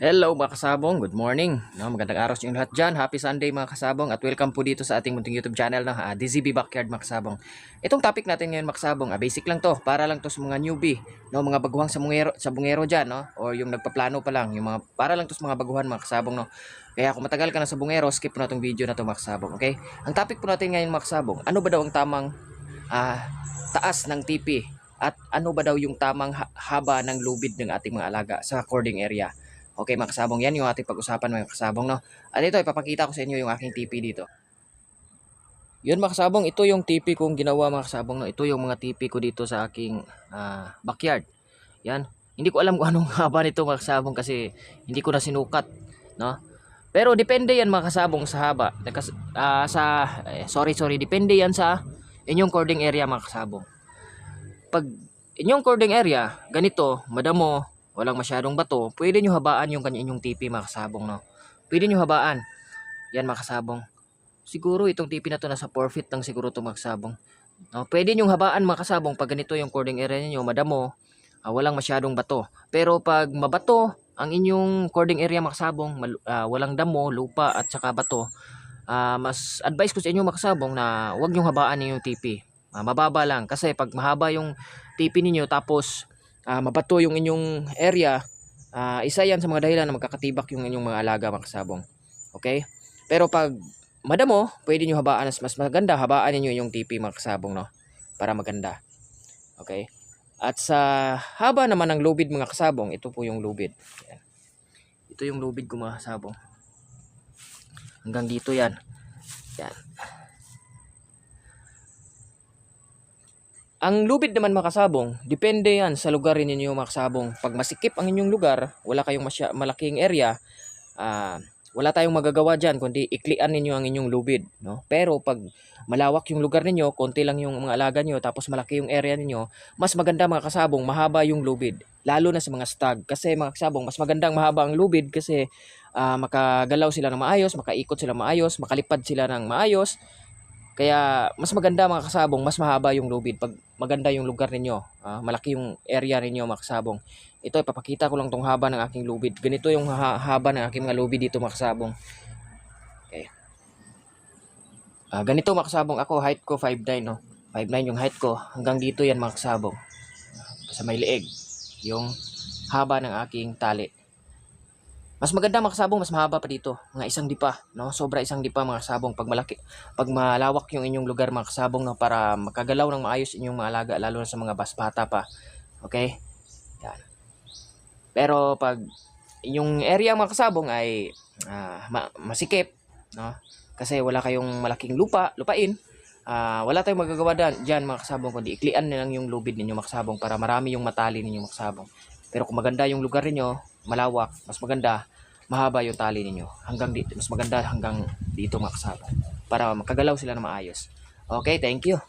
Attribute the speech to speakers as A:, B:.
A: Hello mga kasabong, good morning. Magandang araw sa inyo lahat dyan. Happy Sunday mga kasabong at welcome po dito sa ating munting YouTube channel na DZB Backyard mga kasabong. Itong topic natin ngayon mga kasabong, basic lang to, para lang to sa mga newbie, mga baguhang sa bungero dyan, or yung nagpaplano pa lang, yung mga para lang to sa mga baguhan mga kasabong, no. Kaya kung matagal ka na sa bungero, skip na tong video na to mga kasabong, okay? Ang topic po natin ngayon mga kasabong, ano ba daw ang tamang taas ng TP at ano ba daw yung tamang haba ng lubid ng ating mga alaga sa cording area. Okay mga kasabong, yan yung ating pag-usapan mga kasabong, no? At ito, ipapakita ko sa inyo yung aking TP dito. Yun mga kasabong, ito yung TP kong ginawa mga kasabong, no? Ito yung mga TP ko dito sa aking backyard. Yan. Hindi ko alam kung anong haba nito mga kasabong kasi hindi ko na sinukat, no? Pero depende yan mga kasabong sa haba. Sorry, depende yan sa inyong cording area mga kasabong. Pag inyong cording area, ganito, madamo, walang masyadong bato, pwede nyo habaan yung kanyang TP mga kasabong, no? Pwede nyo habaan. Yan mga kasabong. Siguro itong TP na to nasa 4 feet lang siguro to mga kasabong. No? Pwede nyo habaan mga kasabong pag ganito yung cording area niyo, madamo, walang masyadong bato. Pero pag mabato ang inyong cording area mga kasabong, walang damo, lupa at saka bato, mas advice ko sa inyo mga kasabong na huwag nyo habaan yung TP. Mababa lang kasi pag mahaba yung TP niyo tapos mabato yung inyong area, isa yan sa mga dahilan na magkakatibak yung inyong mga alaga mga kasabong. Okay? Pero pag madamo, pwede nyo habaan, mas maganda, habaan niyo yung TP mga kasabong, no? Para maganda. Okay? At sa haba naman ng lubid mga kasabong, ito po yung lubid. Yan. Ito yung lubid ko mga kasabong. Hanggang dito yan. Yan. Ang lubid naman mga kasabong, depende yan sa lugar ninyo mga kasabong. Pag masikip ang inyong lugar, wala kayong malaking area, wala tayong magagawa dyan kundi iklian ninyo ang inyong lubid, no? Pero pag malawak yung lugar ninyo, konti lang yung mga alaga nyo, tapos malaki yung area ninyo, mas maganda mga kasabong, mahaba yung lubid. Lalo na sa mga stag. Kasi mga kasabong, mas magandang mahaba ang lubid kasi makagalaw sila ng maayos, makaikot sila maayos, makalipad sila ng maayos. Kaya mas maganda mga kasabong, mas mahaba yung lubid pag maganda yung lugar ninyo, malaki yung area ninyo mga kasabong. Ito, ipapakita ko lang tong haba ng aking lubid. Ganito yung haba ng aking mga lubid dito mga kasabong. Okay. Ganito mga kasabong, ako height ko 5'9", no? 5'9" yung height ko, hanggang dito yan mga kasabong. Sa may leeg, yung haba ng aking tali. Mas maganda mga kasabong, mas mahaba pa dito, mga isang dipa, no? Sobra isang dipa mga kasabong pag malawak yung inyong lugar mga kasabong, no? Para makagalaw ng maayos inyong mga alaga, lalo na sa mga basbata pa. Okay? Yan. Pero pag yung area mga kasabong ay masikip, no? Kasi wala kayong malaking lupain, wala tayong magagawa dyan mga kasabong kundi iklian na lang yung lubid ninyo mga kasabong para marami yung matali ninyo mga kasabong. Pero kung maganda yung lugar niyo, malawak, mas maganda, mahaba yung tali ninyo. Hanggang dito, mas maganda hanggang dito mga kasabong. Para makagalaw sila na maayos. Okay, thank you.